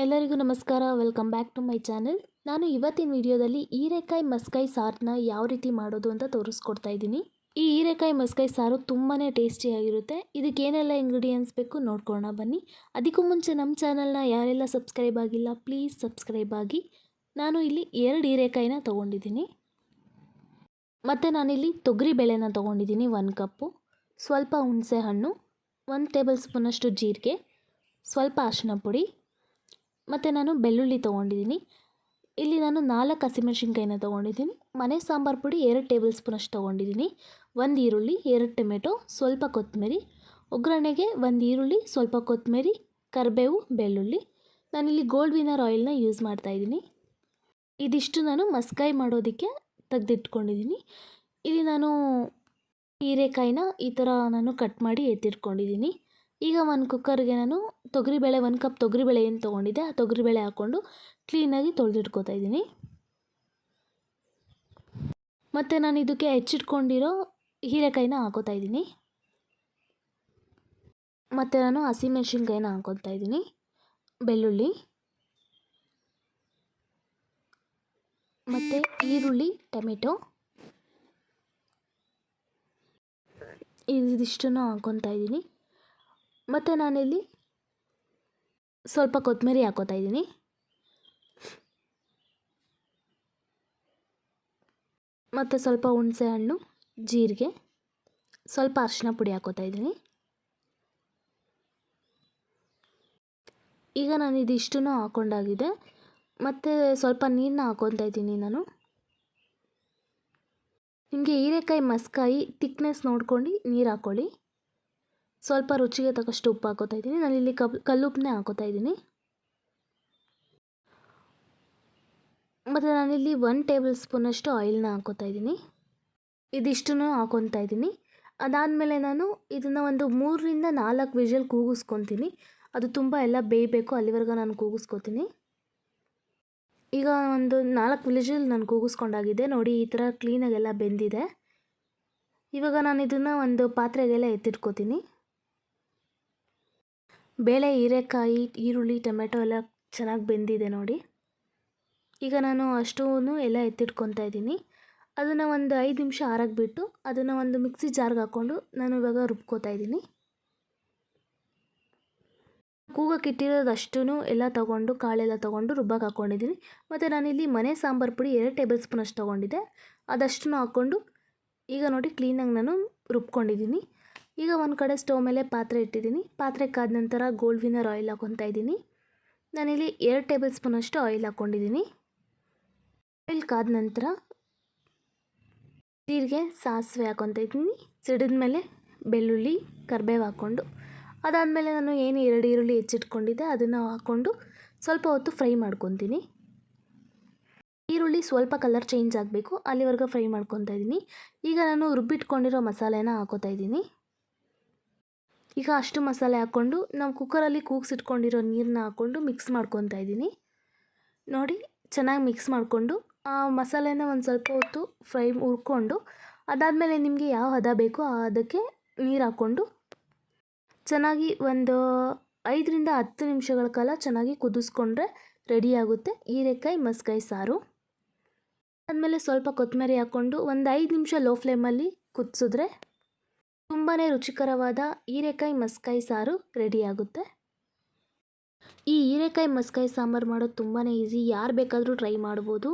ಎಲ್ಲರಿಗೂ ನಮಸ್ಕಾರ. Welcome back to my channel. ನಾನು ಇವತ್ತಿನ ವಿಡಿಯೋದಲ್ಲಿ ಹೀರೆಕಾಯಿ ಮಸ್ಕಾಯಿ ಸಾರನ್ನ ಯಾವ ರೀತಿ ಮಾಡೋದು ಅಂತ ತೋರಿಸ್ಕೊಡ್ತಾ ಇದ್ದೀನಿ. ಈ ಹೀರೆಕಾಯಿ ಮಸ್ಕಾಯಿ ಸಾರು ತುಂಬಾ ಟೇಸ್ಟಿಯಾಗಿರುತ್ತೆ. ಇದಕ್ಕೆ ಏನೆಲ್ಲ ಇಂಗ್ರೀಡಿಯೆಂಟ್ಸ್ ಬೇಕು ನೋಡ್ಕೊಳ್ಳೋಣ ಬನ್ನಿ. ಅದಕ್ಕೂ ಮುಂಚೆ ನಮ್ಮ ಚಾನಲ್ನ ಯಾರೆಲ್ಲ ಸಬ್ಸ್ಕ್ರೈಬ್ ಆಗಿಲ್ಲ ಪ್ಲೀಸ್ ಸಬ್ಸ್ಕ್ರೈಬ್ ಆಗಿ. ನಾನು ಇಲ್ಲಿ 2 ಹೀರೆಕಾಯಿನ ತೊಗೊಂಡಿದ್ದೀನಿ. ಮತ್ತು ನಾನಿಲ್ಲಿ ತೊಗರಿ ಬೇಳೆನ ತೊಗೊಂಡಿದ್ದೀನಿ 1 ಕಪ್ಪು, ಸ್ವಲ್ಪ ಹುಣಸೆ ಹಣ್ಣು, 1 ಟೇಬಲ್ ಸ್ಪೂನಷ್ಟು ಜೀರಿಗೆ, ಸ್ವಲ್ಪ ಅರಿಶಿನ ಪುಡಿ ಮತ್ತು ನಾನು ಬೆಳ್ಳುಳ್ಳಿ ತೊಗೊಂಡಿದ್ದೀನಿ. ಇಲ್ಲಿ ನಾನು 4 ಹಸಿಮೆಣಸಿನ್ಕಾಯಿನ ತೊಗೊಂಡಿದ್ದೀನಿ. ಮನೆ ಸಾಂಬಾರು ಪುಡಿ 2 ಟೇಬಲ್ ಸ್ಪೂನಷ್ಟು ತೊಗೊಂಡಿದ್ದೀನಿ. 1 ಈರುಳ್ಳಿ, 2 ಟೊಮೆಟೊ, ಸ್ವಲ್ಪ ಕೊತ್ತಂಬರಿ, ಒಗ್ಗರಣೆಗೆ 1 ಈರುಳ್ಳಿ, ಸ್ವಲ್ಪ ಕೊತ್ತಂಬರಿ, ಕರಿಬೇವು, ಬೆಳ್ಳುಳ್ಳಿ. ನಾನಿಲ್ಲಿ ಗೋಲ್ಡ್ ವಿನ್ನರ್ ಆಯಿಲ್ನ ಯೂಸ್ ಮಾಡ್ತಾಯಿದ್ದೀನಿ. ಇದಿಷ್ಟು ನಾನು ಮಸ್ಕಾಯಿ ಮಾಡೋದಕ್ಕೆ ತೆಗೆದಿಟ್ಕೊಂಡಿದ್ದೀನಿ. ಇಲ್ಲಿ ನಾನು ಹೀರೆಕಾಯಿನ ಈ ಥರ ನಾನು ಕಟ್ ಮಾಡಿ ಎತ್ತಿಟ್ಕೊಂಡಿದ್ದೀನಿ. ಈಗ ಒಂದು ಕುಕ್ಕರ್ಗೆ ನಾನು ತೊಗರಿಬೇಳೆ 1 ಕಪ್ ತೊಗರಿಬೇಳೆ ಏನು ತೊಗೊಂಡಿದ್ದೆ ಆ ತೊಗರಿಬೇಳೆ ಹಾಕ್ಕೊಂಡು ಕ್ಲೀನಾಗಿ ತೊಳೆದಿಟ್ಕೊತಾ ಇದ್ದೀನಿ. ಮತ್ತು ನಾನು ಇದಕ್ಕೆ ಹೆಚ್ಚಿಟ್ಕೊಂಡಿರೋ ಹೀರೆಕಾಯಿನ ಹಾಕೋತಾ ಇದ್ದೀನಿ. ಮತ್ತು ನಾನು ಹಸಿಮೆಣ್ಸಿನ್ಕಾಯಿನ ಹಾಕೋತಾ ಇದ್ದೀನಿ, ಬೆಳ್ಳುಳ್ಳಿ ಮತ್ತು ಈರುಳ್ಳಿ, ಟೊಮೆಟೊ ಇದಿಷ್ಟನ್ನು ಹಾಕ್ಕೊತಾ ಇದ್ದೀನಿ. ಮತ್ತು ನಾನಿಲ್ಲಿ ಸ್ವಲ್ಪ ಕೊತ್ತಂಬರಿ ಹಾಕೋತಾ ಇದ್ದೀನಿ. ಮತ್ತು ಸ್ವಲ್ಪ ಹುಣಸೆ ಹಣ್ಣು, ಜೀರಿಗೆ, ಸ್ವಲ್ಪ ಅರಿಶಿನ ಪುಡಿ ಹಾಕೋತಾ ಇದ್ದೀನಿ. ಈಗ ನಾನು ಇದಿಷ್ಟನ್ನು ಹಾಕ್ಕೊಂಡಾಗಿದೆ. ಮತ್ತು ಸ್ವಲ್ಪ ನೀರನ್ನ ಹಾಕ್ಕೊತಾ ಇದ್ದೀನಿ ನಾನು. ನಿಮಗೆ ಹೀರೆಕಾಯಿ ಮಸ್ಕಾಯಿ ತಿಕ್ನೆಸ್ ನೋಡ್ಕೊಂಡು ನೀರು ಹಾಕ್ಕೊಳ್ಳಿ. ಸ್ವಲ್ಪ ರುಚಿಗೆ ತಕ್ಕಷ್ಟು ಉಪ್ಪು ಹಾಕೋತಾ ಇದ್ದೀನಿ. ನಾನಿಲ್ಲಿ ಕಲ್ಲುಪ್ಪನ್ನೇ ಹಾಕೋತಾ ಇದ್ದೀನಿ. ಮತ್ತು ನಾನಿಲ್ಲಿ 1 ಟೇಬಲ್ ಸ್ಪೂನಷ್ಟು ಆಯಿಲ್ನ ಹಾಕೋತಾ ಇದ್ದೀನಿ. ಇದಿಷ್ಟನ್ನು ಹಾಕೊತಾ ಇದ್ದೀನಿ. ಅದಾದಮೇಲೆ ನಾನು ಇದನ್ನು ಒಂದು 3 ರಿಂದ 4 ವಿಷಲ್ ಕೂಗಿಸ್ಕೊತೀನಿ. ಅದು ತುಂಬ ಎಲ್ಲ ಬೇಯಬೇಕು, ಅಲ್ಲಿವರೆಗೂ ನಾನು ಕೂಗಿಸ್ಕೊತೀನಿ. ಈಗ ಒಂದು 4 ವಿಷಲ್ ನಾನು ಕೂಗಿಸ್ಕೊಂಡಾಗಿದೆ ನೋಡಿ. ಈ ಥರ ಕ್ಲೀನಾಗೆಲ್ಲ ಬೆಂದಿದೆ. ಇವಾಗ ನಾನು ಇದನ್ನು ಒಂದು ಪಾತ್ರೆಗೆಲ್ಲ ಎತ್ತಿಟ್ಕೋತೀನಿ. ಬೇಳೆ, ಹೀರೆಕಾಯಿ, ಈರುಳ್ಳಿ, ಟೊಮೆಟೊ ಎಲ್ಲ ಚೆನ್ನಾಗಿ ಬೆಂದಿದೆ ನೋಡಿ. ಈಗ ನಾನು ಅಷ್ಟೂ ಎಲ್ಲ ಎತ್ತಿಟ್ಕೊತಾ ಇದ್ದೀನಿ. ಅದನ್ನು ಒಂದು 5 ನಿಮಿಷ ಆರಕ್ಕೆ ಬಿಟ್ಟು ಅದನ್ನು ಒಂದು ಮಿಕ್ಸಿ ಜಾರ್ಗೆ ಹಾಕ್ಕೊಂಡು ನಾನು ಇವಾಗ ರುಬ್ಕೋತಾ ಇದ್ದೀನಿ. ಕೂಗಕ್ಕೆ ಇಟ್ಟಿರೋದಷ್ಟೂ ಎಲ್ಲ ತೊಗೊಂಡು ಕಾಳೆಲ್ಲ ತೊಗೊಂಡು ರುಬ್ಬಕ್ಕೆ ಹಾಕ್ಕೊಂಡಿದ್ದೀನಿ. ಮತ್ತು ನಾನಿಲ್ಲಿ ಮನೆ ಸಾಂಬಾರು ಪುಡಿ 2 ಟೇಬಲ್ ಸ್ಪೂನಷ್ಟು ತೊಗೊಂಡಿದ್ದೆ, ಅದಷ್ಟನ್ನು ಹಾಕ್ಕೊಂಡು ಈಗ ನೋಡಿ ಕ್ಲೀನಾಗಿ ನಾನು ರುಬ್ಕೊಂಡಿದ್ದೀನಿ. ಈಗ ಒಂದು ಕಡೆ ಸ್ಟವ್ ಮೇಲೆ ಪಾತ್ರೆ ಇಟ್ಟಿದ್ದೀನಿ. ಪಾತ್ರೆ ಕಾದ ನಂತರ ಗೋಲ್ಡ್ ವಿನ್ನರ್ ಆಯಿಲ್ ಹಾಕ್ಕೊತಾ ಇದ್ದೀನಿ. ನಾನಿಲ್ಲಿ 2 ಟೇಬಲ್ ಸ್ಪೂನಷ್ಟು ಆಯಿಲ್ ಹಾಕ್ಕೊಂಡಿದ್ದೀನಿ. ಆಯಿಲ್ ಕಾದ ನಂತರ ಜೀರಿಗೆ, ಸಾಸಿವೆ ಹಾಕ್ಕೊತಾ ಇದ್ದೀನಿ. ಸಿಡಿದ ಮೇಲೆ ಬೆಳ್ಳುಳ್ಳಿ, ಕರಿಬೇವು ಹಾಕ್ಕೊಂಡು ಅದಾದಮೇಲೆ ನಾನು ಏನು 2 ಈರುಳ್ಳಿ ಹೆಚ್ಚಿಟ್ಕೊಂಡಿದ್ದೆ ಅದನ್ನು ಹಾಕ್ಕೊಂಡು ಸ್ವಲ್ಪ ಹೊತ್ತು ಫ್ರೈ ಮಾಡ್ಕೊತೀನಿ. ಈರುಳ್ಳಿ ಸ್ವಲ್ಪ ಕಲರ್ ಚೇಂಜ್ ಆಗಬೇಕು, ಅಲ್ಲಿವರೆಗೂ ಫ್ರೈ ಮಾಡ್ಕೊತಾ ಇದ್ದೀನಿ. ಈಗ ನಾನು ರುಬ್ಬಿಟ್ಕೊಂಡಿರೋ ಮಸಾಲೆನ ಹಾಕೋತಾ ಇದ್ದೀನಿ. ಈಗ ಅಷ್ಟು ಮಸಾಲೆ ಹಾಕ್ಕೊಂಡು ನಾವು ಕುಕ್ಕರಲ್ಲಿ ಕೂಗಿಸಿಟ್ಕೊಂಡಿರೋ ನೀರನ್ನ ಹಾಕ್ಕೊಂಡು ಮಿಕ್ಸ್ ಮಾಡ್ಕೊತಾ ಇದ್ದೀನಿ. ನೋಡಿ ಚೆನ್ನಾಗಿ ಮಿಕ್ಸ್ ಮಾಡಿಕೊಂಡು ಆ ಮಸಾಲೆನ ಒಂದು ಸ್ವಲ್ಪ ಹೊತ್ತು ಹುರ್ಕೊಂಡು ಅದಾದಮೇಲೆ ನಿಮಗೆ ಯಾವ ಹದ ಬೇಕೋ ಆ ಹದಕ್ಕೆ ನೀರು ಹಾಕ್ಕೊಂಡು ಚೆನ್ನಾಗಿ ಒಂದು 5 ರಿಂದ 10 ನಿಮಿಷಗಳ ಕಾಲ ಚೆನ್ನಾಗಿ ಕುದಿಸ್ಕೊಂಡ್ರೆ ರೆಡಿಯಾಗುತ್ತೆ ಹೀರೆಕಾಯಿ ಮಸ್ಕಾಯಿ ಸಾರು. ಆದಮೇಲೆ ಸ್ವಲ್ಪ ಕೊತ್ತಂಬರಿ ಹಾಕ್ಕೊಂಡು ಒಂದು 5 ನಿಮಿಷ ಲೋ ಫ್ಲೇಮಲ್ಲಿ ಕುದಿಸಿದ್ರೆ ತುಂಬಾ ರುಚಿಕರವಾದ ಹೀರೆಕಾಯಿ ಮಸ್ಕಾಯಿ ಸಾರು ರೆಡಿಯಾಗುತ್ತೆ. ಈ ಹೀರೆಕಾಯಿ ಮಸ್ಕಾಯಿ ಸಾಂಬಾರು ಮಾಡೋದು ತುಂಬಾ ಈಸಿ, ಯಾರು ಬೇಕಾದರೂ ಟ್ರೈ ಮಾಡ್ಬೋದು.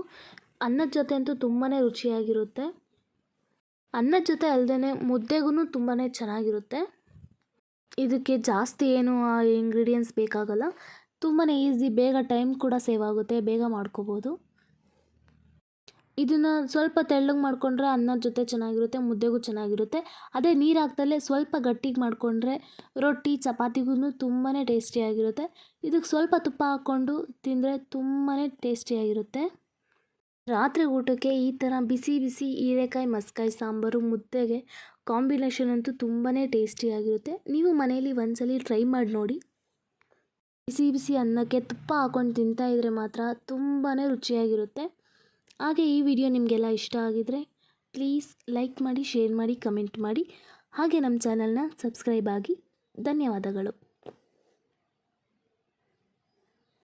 ಅನ್ನದ ಜೊತೆ ಅಂತೂ ತುಂಬಾ ರುಚಿಯಾಗಿರುತ್ತೆ. ಅನ್ನದ ಜೊತೆ ಅಲ್ಲದೇ ಮುದ್ದೆಗೂ ತುಂಬಾ ಚೆನ್ನಾಗಿರುತ್ತೆ. ಇದಕ್ಕೆ ಜಾಸ್ತಿ ಏನು ಇಂಗ್ರೀಡಿಯೆಂಟ್ಸ್ ಬೇಕಾಗಲ್ಲ, ತುಂಬಾ ಈಸಿ, ಬೇಗ ಟೈಮ್ ಕೂಡ ಸೇವ್ ಆಗುತ್ತೆ, ಬೇಗ ಮಾಡ್ಕೋಬೋದು. ಇದನ್ನು ಸ್ವಲ್ಪ ತೆಳ್ಳಗೆ ಮಾಡಿಕೊಂಡ್ರೆ ಅನ್ನದ ಜೊತೆ ಚೆನ್ನಾಗಿರುತ್ತೆ, ಮುದ್ದೆಗೂ ಚೆನ್ನಾಗಿರುತ್ತೆ. ಅದೇ ನೀರು ಹಾಕ್ದಲೇ ಸ್ವಲ್ಪ ಗಟ್ಟಿಗೆ ಮಾಡಿಕೊಂಡ್ರೆ ರೊಟ್ಟಿ, ಚಪಾತಿಗೂ ತುಂಬಾ ಟೇಸ್ಟಿಯಾಗಿರುತ್ತೆ. ಇದಕ್ಕೆ ಸ್ವಲ್ಪ ತುಪ್ಪ ಹಾಕ್ಕೊಂಡು ತಿಂದರೆ ತುಂಬಾ ಟೇಸ್ಟಿಯಾಗಿರುತ್ತೆ. ರಾತ್ರಿ ಊಟಕ್ಕೆ ಈ ಥರ ಬಿಸಿ ಬಿಸಿ ಹೀರೆಕಾಯಿ ಮಸ್ಕಾಯಿ ಸಾಂಬಾರು ಮುದ್ದೆಗೆ ಕಾಂಬಿನೇಷನ್ ಅಂತೂ ತುಂಬಾ ಟೇಸ್ಟಿಯಾಗಿರುತ್ತೆ. ನೀವು ಮನೇಲಿ ಒಂದ್ಸಲಿ ಟ್ರೈ ಮಾಡಿ ನೋಡಿ. ಬಿಸಿ ಬಿಸಿ ಅನ್ನಕ್ಕೆ ತುಪ್ಪ ಹಾಕ್ಕೊಂಡು ತಿಂತಾಯಿದ್ರೆ ಮಾತ್ರ ತುಂಬಾ ರುಚಿಯಾಗಿರುತ್ತೆ. ಹಾಗೆ ಈ ವಿಡಿಯೋ ನಿಮಗೆಲ್ಲ ಇಷ್ಟ ಆಗಿದರೆ ಪ್ಲೀಸ್ ಲೈಕ್ ಮಾಡಿ, ಶೇರ್ ಮಾಡಿ, ಕಮೆಂಟ್ ಮಾಡಿ. ಹಾಗೆ ನಮ್ಮ ಚಾನಲ್ನ ಸಬ್ಸ್ಕ್ರೈಬ್ ಆಗಿ. ಧನ್ಯವಾದಗಳು.